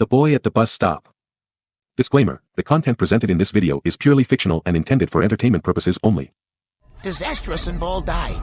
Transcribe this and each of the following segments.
The boy at the bus stop. Disclaimer: the content presented in this video is purely fictional and intended for entertainment purposes only. DisastrousInvolvedI.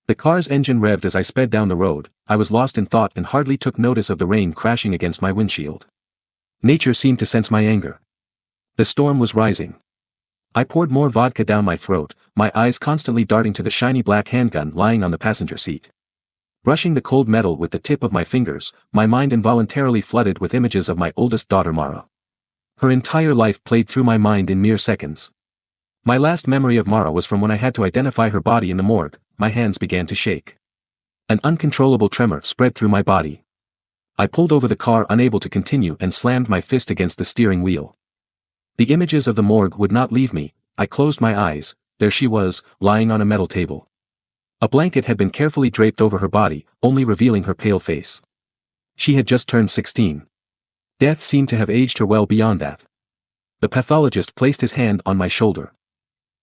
The car's engine revved as I sped down the road. I was lost in thought and hardly took notice of the rain crashing against my windshield. Nature seemed to sense my anger. The storm was rising. I poured more vodka down my throat, my eyes constantly darting to the shiny black handgun lying on the passenger seat. Brushing the cold metal with the tip of my fingers, my mind involuntarily flooded with images of my oldest daughter Mara. Her entire life played through my mind in mere seconds. My last memory of Mara was from when I had to identify her body in the morgue. My hands began to shake. An uncontrollable tremor spread through my body. I pulled over the car, unable to continue, and slammed my fist against the steering wheel. The images of the morgue would not leave me. I closed my eyes. There she was, lying on a metal table. A blanket had been carefully draped over her body, only revealing her pale face. She had just turned 16. Death seemed to have aged her well beyond that. The pathologist placed his hand on my shoulder.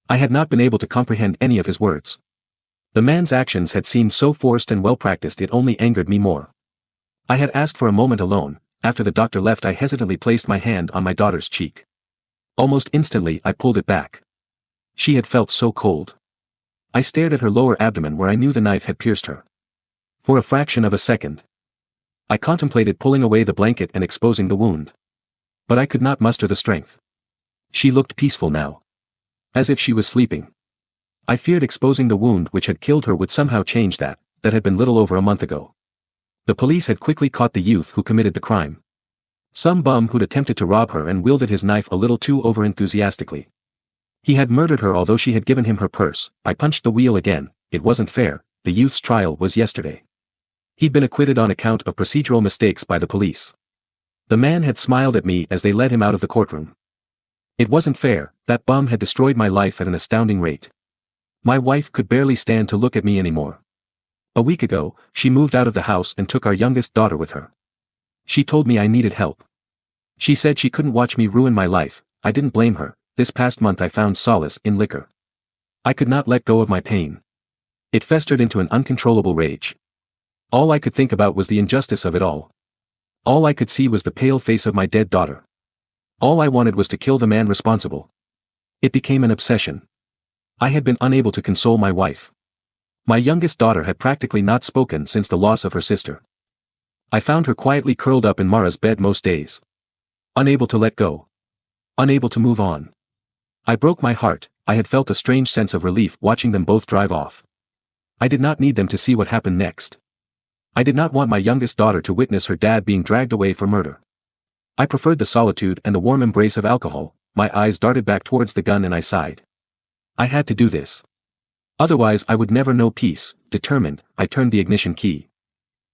I had not been able to comprehend any of his words. The man's actions had seemed so forced and well-practiced, it only angered me more. I had asked for a moment alone. After the doctor left, I hesitantly placed my hand on my daughter's cheek. Almost instantly I pulled it back. She had felt so cold. I stared at her lower abdomen where I knew the knife had pierced her. For a fraction of a second, I contemplated pulling away the blanket and exposing the wound. But I could not muster the strength. She looked peaceful now. As if she was sleeping. I feared exposing the wound which had killed her would somehow change that had been little over a month ago. The police had quickly caught the youth who committed the crime. Some bum who'd attempted to rob her and wielded his knife a little too overenthusiastically. He had murdered her although she had given him her purse. I punched the wheel again. It wasn't fair. The youth's trial was yesterday. He'd been acquitted on account of procedural mistakes by the police. The man had smiled at me as they led him out of the courtroom. It wasn't fair. That bum had destroyed my life at an astounding rate. My wife could barely stand to look at me anymore. A week ago, she moved out of the house and took our youngest daughter with her. She told me I needed help. She said she couldn't watch me ruin my life. I didn't blame her. This past month I found solace in liquor. I could not let go of my pain. It festered into an uncontrollable rage. All I could think about was the injustice of it all. All I could see was the pale face of my dead daughter. All I wanted was to kill the man responsible. It became an obsession. I had been unable to console my wife. My youngest daughter had practically not spoken since the loss of her sister. I found her quietly curled up in Mara's bed most days. Unable to let go. Unable to move on. I broke my heart. I had felt a strange sense of relief watching them both drive off. I did not need them to see what happened next. I did not want my youngest daughter to witness her dad being dragged away for murder. I preferred the solitude and the warm embrace of alcohol. My eyes darted back towards the gun and I sighed. I had to do this. Otherwise I would never know peace. Determined, I turned the ignition key.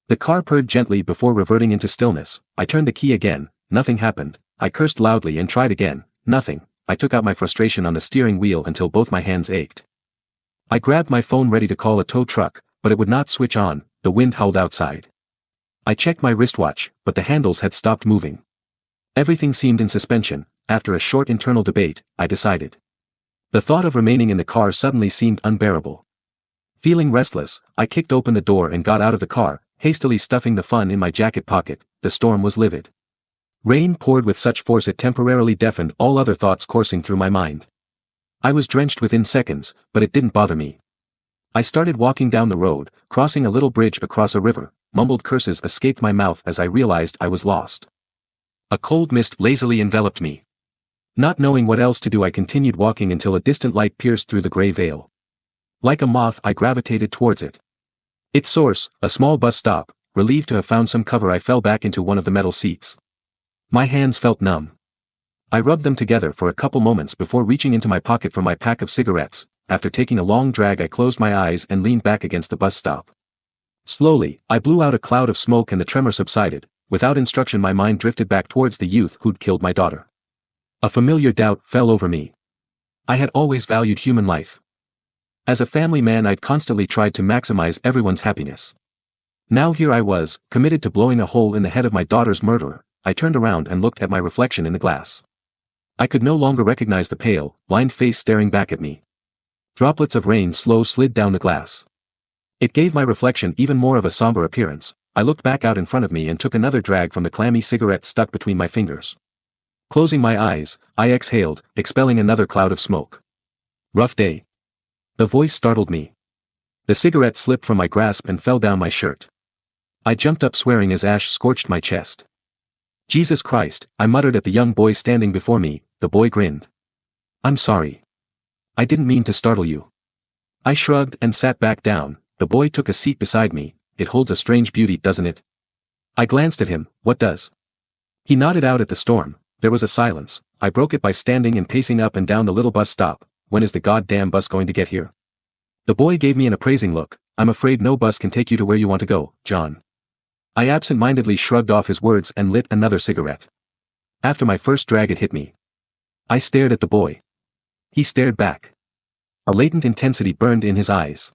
The car purred gently before reverting into stillness. I turned the key again. Nothing happened. I cursed loudly and tried again. Nothing. I took out my frustration on the steering wheel until both my hands ached. I grabbed my phone ready to call a tow truck, but it would not switch on. The wind howled outside. I checked my wristwatch, but the handles had stopped moving. Everything seemed in suspension. After a short internal debate, I decided. The thought of remaining in the car suddenly seemed unbearable. Feeling restless, I kicked open the door and got out of the car, hastily stuffing the phone in my jacket pocket. The storm was livid. Rain poured with such force it temporarily deafened all other thoughts coursing through my mind. I was drenched within seconds, but it didn't bother me. I started walking down the road, crossing a little bridge across a river. Mumbled curses escaped my mouth as I realized I was lost. A cold mist lazily enveloped me. Not knowing what else to do, I continued walking until a distant light pierced through the gray veil. Like a moth I gravitated towards it. Its source, a small bus stop. Relieved to have found some cover, I fell back into one of the metal seats. My hands felt numb. I rubbed them together for a couple moments before reaching into my pocket for my pack of cigarettes. After taking a long drag I closed my eyes and leaned back against the bus stop. Slowly, I blew out a cloud of smoke and the tremor subsided. Without instruction my mind drifted back towards the youth who'd killed my daughter. A familiar doubt fell over me. I had always valued human life. As a family man I'd constantly tried to maximize everyone's happiness. Now here I was, committed to blowing a hole in the head of my daughter's murderer. I turned around and looked at my reflection in the glass. I could no longer recognize the pale, lined face staring back at me. Droplets of rain slid down the glass. It gave my reflection even more of a somber appearance. I looked back out in front of me and took another drag from the clammy cigarette stuck between my fingers. Closing my eyes, I exhaled, expelling another cloud of smoke. Rough day. The voice startled me. The cigarette slipped from my grasp and fell down my shirt. I jumped up swearing as ash scorched my chest. Jesus Christ, I muttered at the young boy standing before me. The boy grinned. I'm sorry. I didn't mean to startle you. I shrugged and sat back down. The boy took a seat beside me. It holds a strange beauty, doesn't it? I glanced at him. What does? He nodded out at the storm. There was a silence. I broke it by standing and pacing up and down the little bus stop. When is the goddamn bus going to get here? The boy gave me an appraising look. I'm afraid no bus can take you to where you want to go, John. I absent-mindedly shrugged off his words and lit another cigarette. After my first drag it hit me. I stared at the boy. He stared back. A latent intensity burned in his eyes.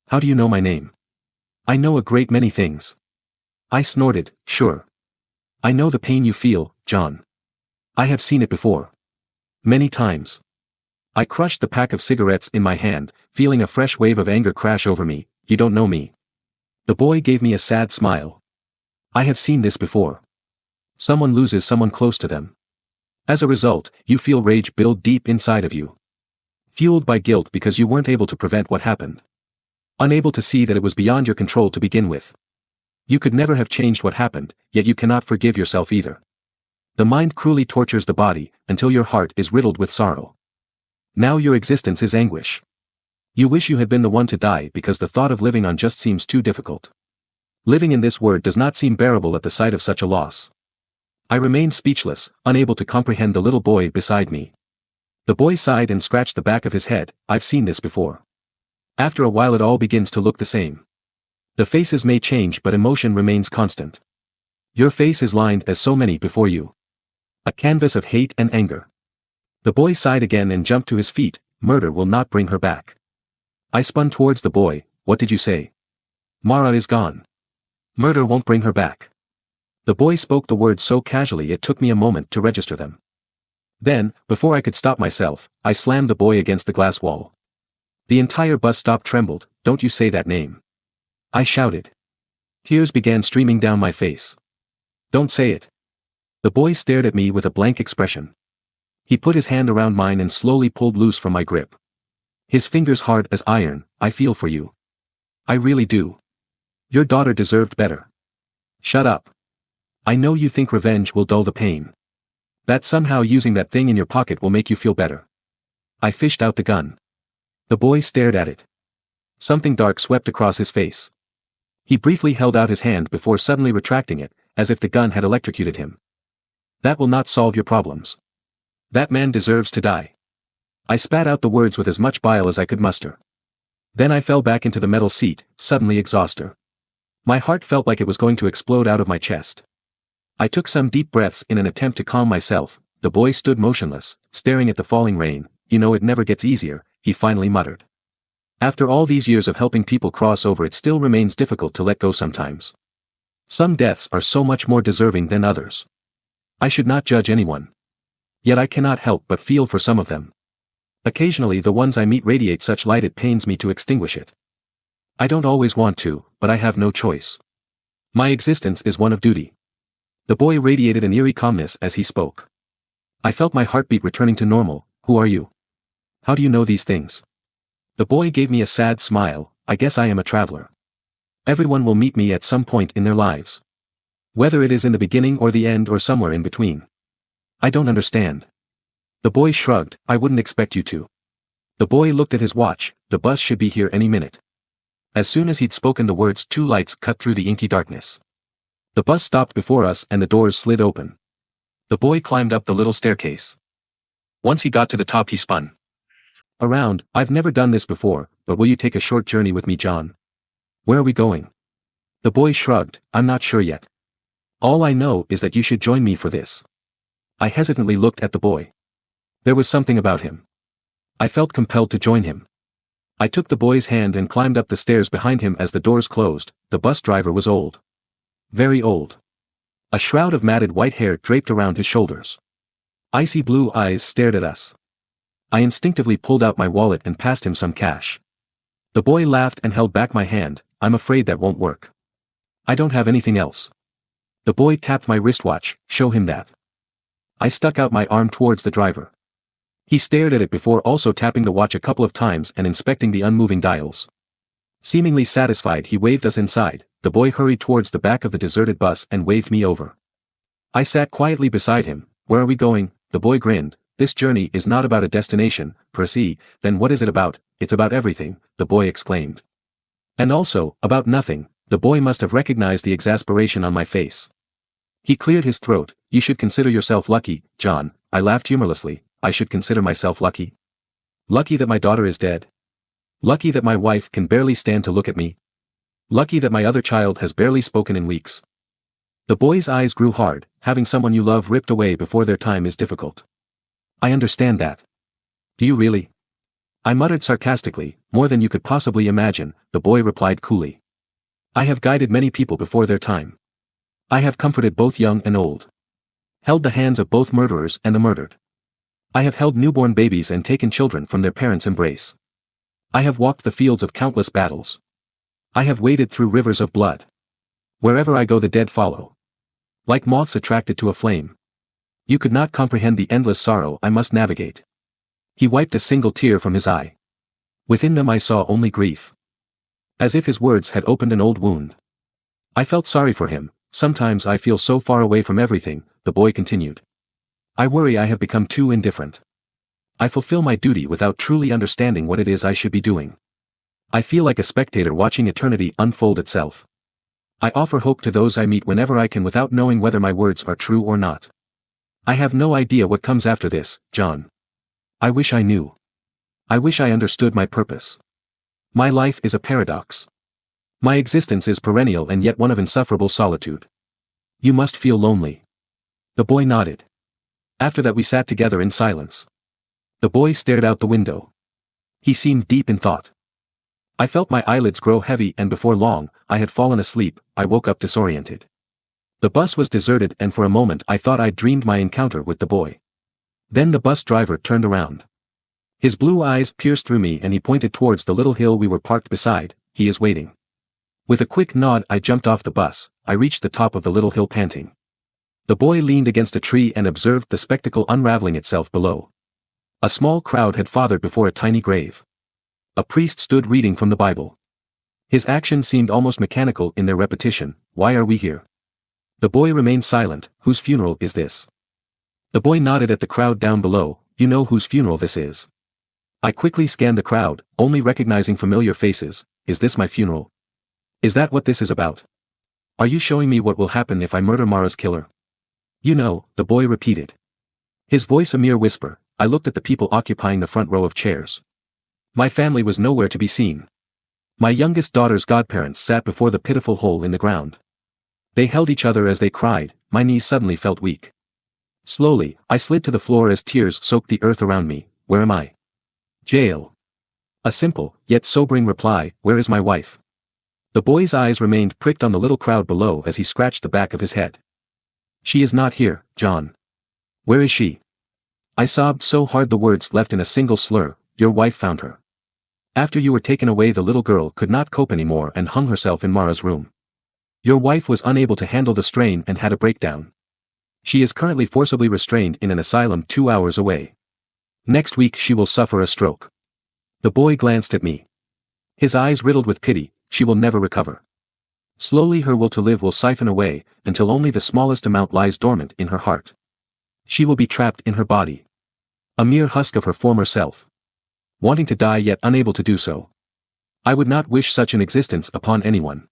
How do you know my name? I know a great many things. I snorted, sure. I know the pain you feel, John. I have seen it before. Many times. I crushed the pack of cigarettes in my hand, feeling a fresh wave of anger crash over me. You don't know me. The boy gave me a sad smile. I have seen this before. Someone loses someone close to them. As a result, you feel rage build deep inside of you. Fueled by guilt because you weren't able to prevent what happened. Unable to see that it was beyond your control to begin with. You could never have changed what happened, yet you cannot forgive yourself either. The mind cruelly tortures the body, until your heart is riddled with sorrow. Now your existence is anguish. You wish you had been the one to die because the thought of living on just seems too difficult. Living in this world does not seem bearable at the sight of such a loss. I remained speechless, unable to comprehend the little boy beside me. The boy sighed and scratched the back of his head. I've seen this before. After a while it all begins to look the same. The faces may change but emotion remains constant. Your face is lined as so many before you. A canvas of hate and anger. The boy sighed again and jumped to his feet. Murder will not bring her back. I spun towards the boy. What did you say? Mara is gone. Murder won't bring her back. The boy spoke the words so casually it took me a moment to register them. Then, before I could stop myself, I slammed the boy against the glass wall. The entire bus stop trembled. Don't you say that name. I shouted. Tears began streaming down my face. Don't say it. The boy stared at me with a blank expression. He put his hand around mine and slowly pulled loose from my grip. His fingers hard as iron. I feel for you. I really do. Your daughter deserved better. Shut up. I know you think revenge will dull the pain. That somehow using that thing in your pocket will make you feel better. I fished out the gun. The boy stared at it. Something dark swept across his face. He briefly held out his hand before suddenly retracting it, as if the gun had electrocuted him. That will not solve your problems. That man deserves to die. I spat out the words with as much bile as I could muster. Then I fell back into the metal seat, suddenly exhausted. My heart felt like it was going to explode out of my chest. I took some deep breaths in an attempt to calm myself. The boy stood motionless, staring at the falling rain. You know it never gets easier, he finally muttered. After all these years of helping people cross over, it still remains difficult to let go sometimes. Some deaths are so much more deserving than others. I should not judge anyone. Yet I cannot help but feel for some of them. Occasionally the ones I meet radiate such light it pains me to extinguish it. I don't always want to, but I have no choice. My existence is one of duty. The boy radiated an eerie calmness as he spoke. I felt my heartbeat returning to normal. Who are you? How do you know these things? The boy gave me a sad smile. I guess I am a traveler. Everyone will meet me at some point in their lives. Whether it is in the beginning or the end or somewhere in between. I don't understand. The boy shrugged. I wouldn't expect you to. The boy looked at his watch. The bus should be here any minute. As soon as he'd spoken the words, two lights cut through the inky darkness. The bus stopped before us and the doors slid open. The boy climbed up the little staircase. Once he got to the top he spun around. I've never done this before, but will you take a short journey with me, John? Where are we going? The boy shrugged. I'm not sure yet. All I know is that you should join me for this. I hesitantly looked at the boy. There was something about him. I felt compelled to join him. I took the boy's hand and climbed up the stairs behind him as the doors closed. The bus driver was old. Very old. A shroud of matted white hair draped around his shoulders. Icy blue eyes stared at us. I instinctively pulled out my wallet and passed him some cash. The boy laughed and held back my hand. I'm afraid that won't work. I don't have anything else. The boy tapped my wristwatch. Show him that. I stuck out my arm towards the driver. He stared at it before also tapping the watch a couple of times and inspecting the unmoving dials. Seemingly satisfied, he waved us inside. The boy hurried towards the back of the deserted bus and waved me over. I sat quietly beside him. Where are we going? The boy grinned. This journey is not about a destination, per se. Then what is it about? It's about everything, the boy exclaimed. And also, about nothing. The boy must have recognized the exasperation on my face. He cleared his throat. You should consider yourself lucky, John. I laughed humorlessly. I should consider myself lucky? Lucky that my daughter is dead. Lucky that my wife can barely stand to look at me. Lucky that my other child has barely spoken in weeks. The boy's eyes grew hard. Having someone you love ripped away before their time is difficult. I understand that. Do you really? I muttered sarcastically. More than you could possibly imagine, the boy replied coolly. I have guided many people before their time. I have comforted both young and old. Held the hands of both murderers and the murdered. I have held newborn babies and taken children from their parents' embrace. I have walked the fields of countless battles. I have waded through rivers of blood. Wherever I go the dead follow. Like moths attracted to a flame. You could not comprehend the endless sorrow I must navigate. He wiped a single tear from his eye. Within them I saw only grief. As if his words had opened an old wound. I felt sorry for him. Sometimes I feel so far away from everything, the boy continued. I worry I have become too indifferent. I fulfill my duty without truly understanding what it is I should be doing. I feel like a spectator watching eternity unfold itself. I offer hope to those I meet whenever I can without knowing whether my words are true or not. I have no idea what comes after this, John. I wish I knew. I wish I understood my purpose. My life is a paradox. My existence is perennial and yet one of insufferable solitude. You must feel lonely. The boy nodded. After that we sat together in silence. The boy stared out the window. He seemed deep in thought. I felt my eyelids grow heavy and before long, I had fallen asleep. I woke up disoriented. The bus was deserted and for a moment I thought I'd dreamed my encounter with the boy. Then the bus driver turned around. His blue eyes pierced through me and he pointed towards the little hill we were parked beside. He is waiting. With a quick nod I jumped off the bus. I reached the top of the little hill panting. The boy leaned against a tree and observed the spectacle unraveling itself below. A small crowd had fathered before a tiny grave. A priest stood reading from the Bible. His actions seemed almost mechanical in their repetition. Why are we here? The boy remained silent. Whose funeral is this? The boy nodded at the crowd down below. You know whose funeral this is. I quickly scanned the crowd, only recognizing familiar faces. Is this my funeral? Is that what this is about? Are you showing me what will happen if I murder Mara's killer? You know, the boy repeated. His voice a mere whisper. I looked at the people occupying the front row of chairs. My family was nowhere to be seen. My youngest daughter's godparents sat before the pitiful hole in the ground. They held each other as they cried. My knees suddenly felt weak. Slowly, I slid to the floor as tears soaked the earth around me. Where am I? Jail. A simple, yet sobering reply. Where is my wife? The boy's eyes remained pricked on the little crowd below as he scratched the back of his head. She is not here, John. Where is she? I sobbed so hard the words left in a single slur. Your wife found her. After you were taken away the little girl could not cope anymore and hung herself in Mara's room. Your wife was unable to handle the strain and had a breakdown. She is currently forcibly restrained in an asylum 2 hours away. Next week she will suffer a stroke. The boy glanced at me. His eyes riddled with pity. She will never recover. Slowly her will to live will siphon away, until only the smallest amount lies dormant in her heart. She will be trapped in her body. A mere husk of her former self. Wanting to die yet unable to do so. I would not wish such an existence upon anyone.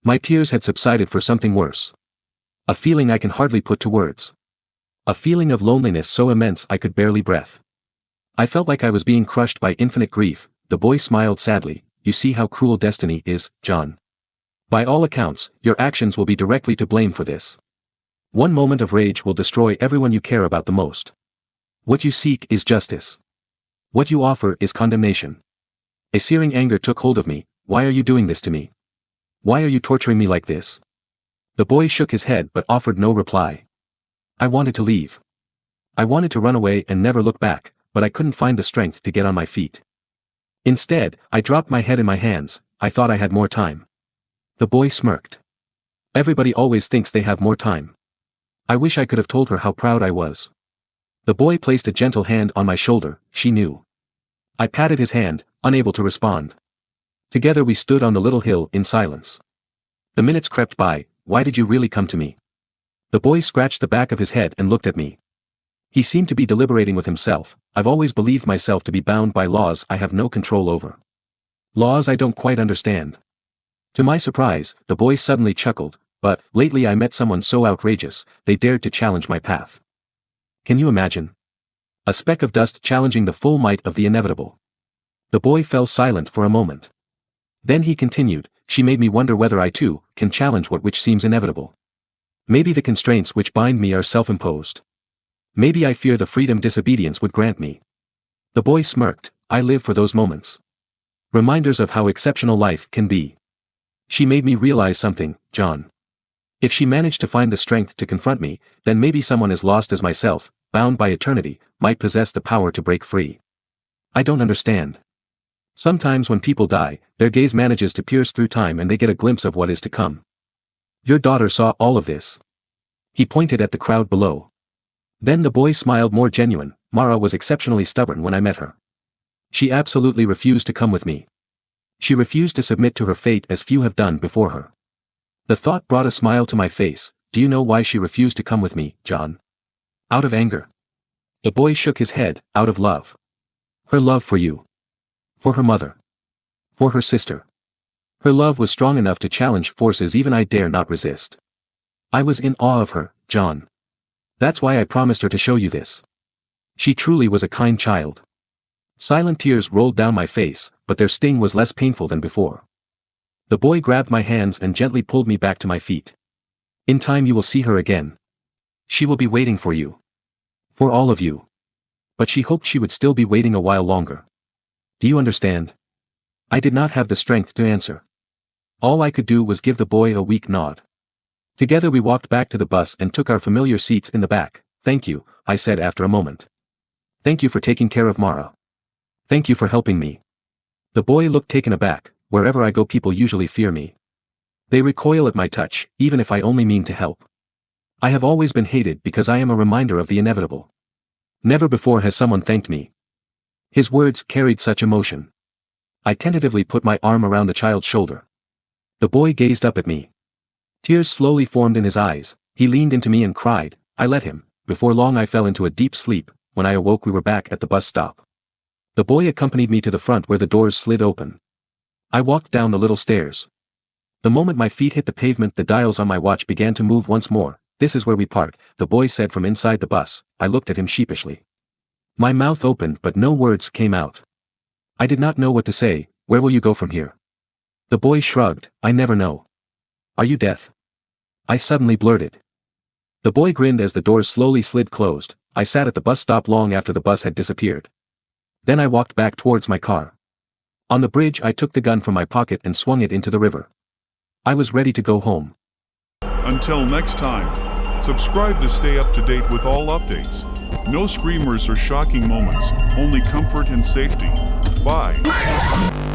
My tears had subsided for something worse. A feeling I can hardly put to words. A feeling of loneliness so immense I could barely breath. I felt like I was being crushed by infinite grief. The boy smiled sadly. You see how cruel destiny is, John. By all accounts, your actions will be directly to blame for this. One moment of rage will destroy everyone you care about the most. What you seek is justice. What you offer is condemnation. A searing anger took hold of me. Why are you doing this to me? Why are you torturing me like this? The boy shook his head but offered no reply. I wanted to leave. I wanted to run away and never look back, but I couldn't find the strength to get on my feet. Instead, I dropped my head in my hands. I thought I had more time. The boy smirked. Everybody always thinks they have more time. I wish I could have told her how proud I was. The boy placed a gentle hand on my shoulder, she knew. I patted his hand, unable to respond. Together we stood on the little hill in silence. The minutes crept by. Why did you really come to me? The boy scratched the back of his head and looked at me. He seemed to be deliberating with himself. I've always believed myself to be bound by laws I have no control over. Laws I don't quite understand. To my surprise, the boy suddenly chuckled, but lately I met someone so outrageous, they dared to challenge my path. Can you imagine? A speck of dust challenging the full might of the inevitable. The boy fell silent for a moment. Then he continued, she made me wonder whether I too can challenge which seems inevitable. Maybe the constraints which bind me are self-imposed. Maybe I fear the freedom disobedience would grant me. The boy smirked, I live for those moments. Reminders of how exceptional life can be. She made me realize something, John. If she managed to find the strength to confront me, then maybe someone as lost as myself, bound by eternity, might possess the power to break free. I don't understand. Sometimes when people die, their gaze manages to pierce through time and they get a glimpse of what is to come. Your daughter saw all of this. He pointed at the crowd below. Then the boy smiled more genuine. Mara was exceptionally stubborn when I met her. She absolutely refused to come with me. She refused to submit to her fate as few have done before her. The thought brought a smile to my face. Do you know why she refused to come with me, John? Out of anger. The boy shook his head, out of love. Her love for you. For her mother. For her sister. Her love was strong enough to challenge forces even I dare not resist. I was in awe of her, John. That's why I promised her to show you this. She truly was a kind child. Silent tears rolled down my face, but their sting was less painful than before. The boy grabbed my hands and gently pulled me back to my feet. In time you will see her again. She will be waiting for you. For all of you. But she hoped she would still be waiting a while longer. Do you understand? I did not have the strength to answer. All I could do was give the boy a weak nod. Together we walked back to the bus and took our familiar seats in the back. Thank you, I said after a moment. Thank you for taking care of Mara. Thank you for helping me. The boy looked taken aback. Wherever I go people usually fear me. They recoil at my touch, even if I only mean to help. I have always been hated because I am a reminder of the inevitable. Never before has someone thanked me. His words carried such emotion. I tentatively put my arm around the child's shoulder. The boy gazed up at me. Tears slowly formed in his eyes. He leaned into me and cried. I let him. Before long I fell into a deep sleep. When I awoke we were back at the bus stop. The boy accompanied me to the front where the doors slid open. I walked down the little stairs. The moment my feet hit the pavement the dials on my watch began to move once more. This is where we park, the boy said from inside the bus. I looked at him sheepishly. My mouth opened but no words came out. I did not know what to say. Where will you go from here? The boy shrugged. I never know. Are you deaf? I suddenly blurted. The boy grinned as the doors slowly slid closed. I sat at the bus stop long after the bus had disappeared. Then I walked back towards my car. On the bridge I took the gun from my pocket and swung it into the river. I was ready to go home. Until next time, subscribe to stay up to date with all updates. No screamers or shocking moments, only comfort and safety. Bye.